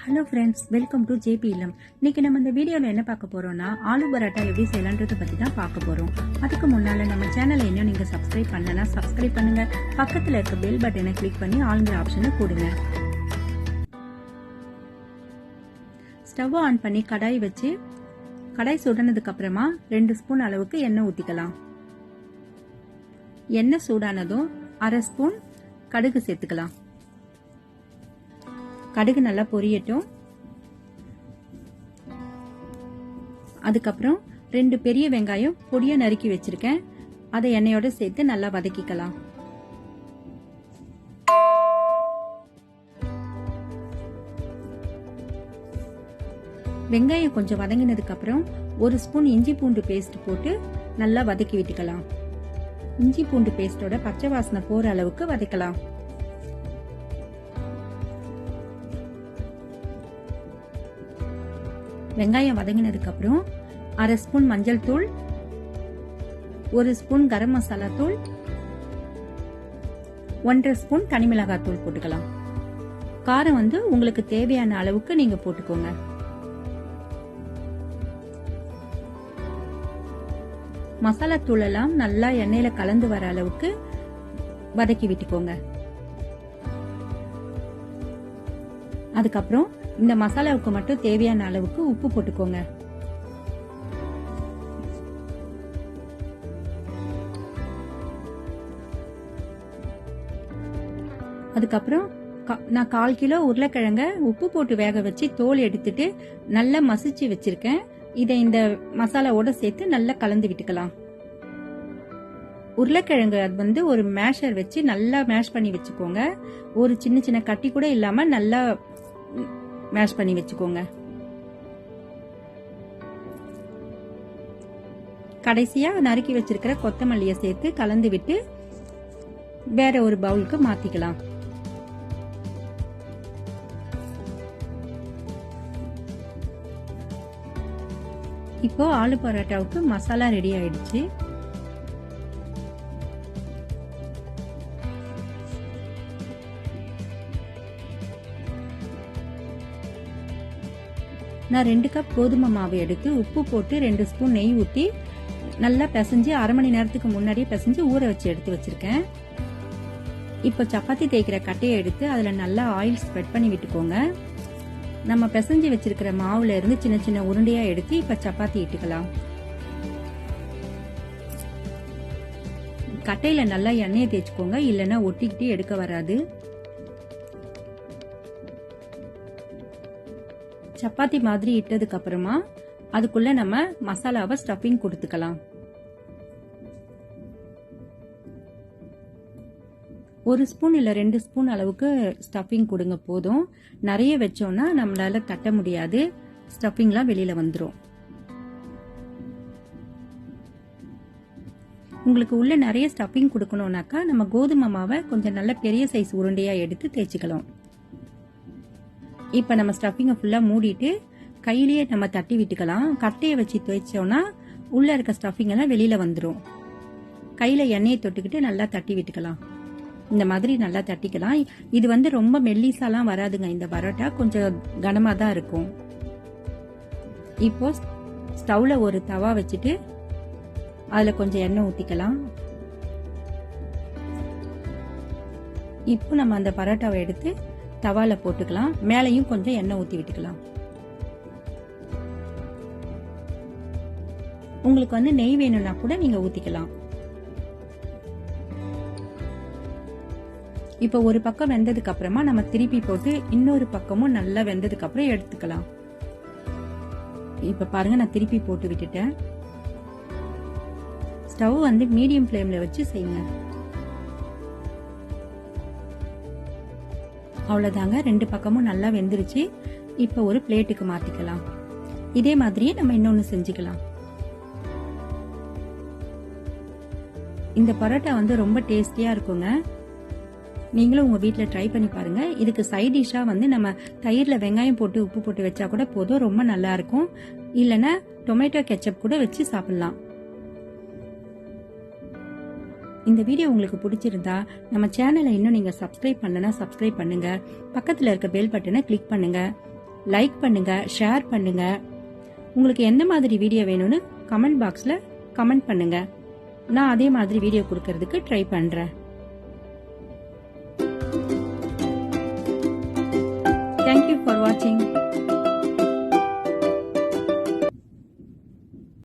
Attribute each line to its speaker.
Speaker 1: Hello friends, welcome to JPILLAM. இன்னைக்கு நம்ம இந்த வீடியோவில் என்ன பார்க்க போறோம்னா ஆலு பராட்டா எப்படி செய்யலான்றதை பற்றி தான் பார்க்க போறோம். அதுக்கு முன்னால நம்ம சேனலை இன்னும் நீங்க சப்ஸ்கிரைப் பண்ணலன்னா சப்ஸ்கிரைப் பண்ணுங்க. பக்கத்தில் இருக்க பெல் பட்டனை கிளிக் பண்ணி ஆளுங்கிற ஆப்ஷனை கொடுங்க. ஸ்டவ் ஆன் பண்ணி கடாய் வச்சு கடாய் சுடனதுக்கு அப்புறமா 2 ஸ்பூன் அளவுக்கு எண்ணெய் ஊற்றிக்கலாம். எண்ணெய் சூடானதும் 1/2 ஸ்பூன் கடுகு சேர்த்துக்கலாம். கடுகு நல்லா பொரியட்டும். அதுக்கப்புறம் 2 பெரிய வெங்காயம் பொடியா நறுக்கி வச்சிருக்கேன். அதை எண்ணெயோட சேர்த்து நல்லா வதக்கிக்கலாம். வெங்காயம் கொஞ்சம் வதங்கினதுக்கு அப்புறம் 1 ஸ்பூன் இஞ்சி பூண்டு பேஸ்ட் போட்டு நல்லா வதக்கி விட்டுக்கலாம். இஞ்சி பூண்டு பேஸ்டோட பச்சை வாசனை போற அளவுக்கு வதக்கலாம். வெங்காயம் வதங்கினதுக்கு அப்புறம் 1/2 ஸ்பூன் மஞ்சள் தூள், 1 ஸ்பூன் கரம் மசாலா தூள், 1/2 ஸ்பூன் தனி மிளகாய் தூள் போட்டுக்கலாம். காரம் உங்களுக்கு தேவையான அளவுக்கு நீங்க போட்டுக்கோங்க. மசாலா தூள் எல்லாம் நல்லா எண்ணெயில கலந்து வர அளவுக்கு வதக்கி விட்டுக்கோங்க. அதுக்கப்புறம் இந்த மசாலாவுக்கு மட்டும் தேவையான அளவுக்கு உப்பு போட்டுக்கோங்க. அதுக்கப்புறம் நான் 1/4 கிலோ உருளைக்கிழங்க உப்பு போட்டு வேக வச்சு தோல் எடுத்துட்டு நல்லா மசிச்சு வச்சிருக்கேன். இதை இந்த மசாலாவோட சேர்த்து நல்லா கலந்து விட்டுக்கலாம். உருளைக்கிழங்கு ஒரு மேஷர் வச்சு நல்லா மேஷ் பண்ணி வச்சுக்கோங்க. ஒரு சின்ன சின்ன கட்டி கூட இல்லாம நல்லா மேஷ் பண்ணி வச்சுக்கோங்க. கடைசியா நறுக்கி வச்சிருக்கிற கொத்தமல்லியை சேர்த்து கலந்து விட்டு வேற ஒரு பவுலுக்கு மாத்திக்கலாம். இப்போ ஆலு பரோட்டாவுக்கு மசாலா ரெடி ஆயிடுச்சு. நான் 2 கப் கோதுமை மாவு எடுத்து உப்பு போட்டு 2 ஸ்பூன் நெய் ஊற்றி நல்லா பிசைஞ்சு 1/2 மணி நேரத்துக்கு முன்னாடியே பிசைஞ்சு ஊற வச்சு எடுத்து வச்சிருக்கேன். இப்போ சப்பாத்தி தேய்க்கிற கட்டையை எடுத்து அதில் நல்லா ஆயில் ஸ்ப்ரெட் பண்ணி விட்டுக்கோங்க. நம்ம பிசைஞ்சு வச்சிருக்கிற மாவுல இருந்து சின்ன சின்ன உருண்டையா எடுத்து இப்ப சப்பாத்தி இட்டுக்கலாம். கட்டையில நல்லா எண்ணெயை தேய்ச்சுக்கோங்க, இல்லைன்னா ஒட்டிக்கிட்டு எடுக்க வராது. சப்பாத்தி மாதிரி இட்டதுக்கு அப்புறமா அதுக்குள்ள நம்ம மசாலாவை ஸ்டஃபிங் கொடுத்துக்கலாம். 1 ஸ்பூன் இல்ல 2 ஸ்பூன் அளவுக்கு ஸ்டஃபிங் கொடுங்க போதும். நிறைய வச்சோம்னா நம்மளால தட்ட முடியாது, ஸ்டஃபிங்லாம் வெளியில வந்துடும். உங்களுக்கு உள்ள நிறைய ஸ்டஃபிங் கொடுக்கணும்னாக்கா நம்ம கோதுமை மாவை கொஞ்சம் நல்ல பெரிய சைஸ் உருண்டையா எடுத்து தேய்ச்சிக்கலாம். இப்ப நம்ம ஸ்டஃபிங்கை ஃபுல்லா மூடிட்டு கையிலேயே நம்ம தட்டி விட்டுக்கலாம். கட்டையை வச்சு தேய்ச்சோம்னா உள்ள இருக்க ஸ்டஃபிங் எல்லாம் வெளியில வந்துடும். கையில எண்ணெயை தொட்டுக்கிட்டு நல்லா தட்டி விட்டுக்கலாம். இந்த மாதிரி நல்லா தட்டிக்கலாம். இது ரொம்ப மெல்லிசாலாம் வராதுங்க. இந்த பரோட்டா கொஞ்சம் கனமா தான் இருக்கும். இப்போ ஸ்டவ்ல ஒரு தவா வச்சுட்டு அதுல கொஞ்சம் எண்ணெய் ஊத்திக்கலாம். இப்போ நம்ம அந்த பரோட்டாவை எடுத்து தவால போட்டுக்கலாம். மேலையும் கொஞ்சம் எண்ணெய் ஊத்தி விட்டுக்கலாம். உங்களுக்கு நெய் வேணும்னா கூட நீங்க ஊத்திக்கலாம். இப்ப ஒரு பக்கம் வெந்ததுக்கு அப்புறமா நம்ம திருப்பி போட்டு இன்னொரு பக்கமும் நல்லா வெந்ததுக்கு அப்புறம் எடுத்துக்கலாம். இப்ப பாருங்க, நான் திருப்பி போட்டு விட்டுட்டேன். ஸ்டவ் மீடியம் ஃப்ளேம்ல வச்சு செய்யுங்க. அவ்வளவுதாங்க, 2 பக்கமும் நல்லா வெந்துருச்சு. இப்ப ஒரு பிளேட்டுக்கு மாத்திக்கலாம். இதே மாதிரியே நம்ம இன்னொன்னு செஞ்சுக்கலாம். இந்த பரோட்டா ரொம்ப டேஸ்டியா இருக்குங்க. நீங்களும் உங்க வீட்ல ட்ரை பண்ணி பாருங்க. இதுக்கு சைட் டிஷ்ஷா நம்ம தயிர்ல வெங்காயம் போட்டு உப்பு போட்டு வச்சா கூட போதும், ரொம்ப நல்லா இருக்கும். இல்லனா டொமேட்டோ கெச்சப் கூட வச்சு சாப்பிடலாம். இந்த வீடியோ உங்களுக்கு பிடிச்சிருந்தா நம்ம சேனலை இன்னும் நீங்க சப்ஸ்கிரைப் பண்ணலனா சப்ஸ்கிரைப் பண்ணுங்க. பக்கத்துல இருக்க பெல் பட்டனை கிளிக் பண்ணுங்க. லைக் பண்ணுங்க, ஷேர் பண்ணுங்க. உங்களுக்கு எந்த மாதிரி வீடியோ வேணும்னு கமெண்ட் பாக்ஸ்ல கமெண்ட் பண்ணுங்க. நான் அதே மாதிரி வீடியோ கொடுக்கறதுக்கு ட்ரை பண்றேன். Thank you for watching.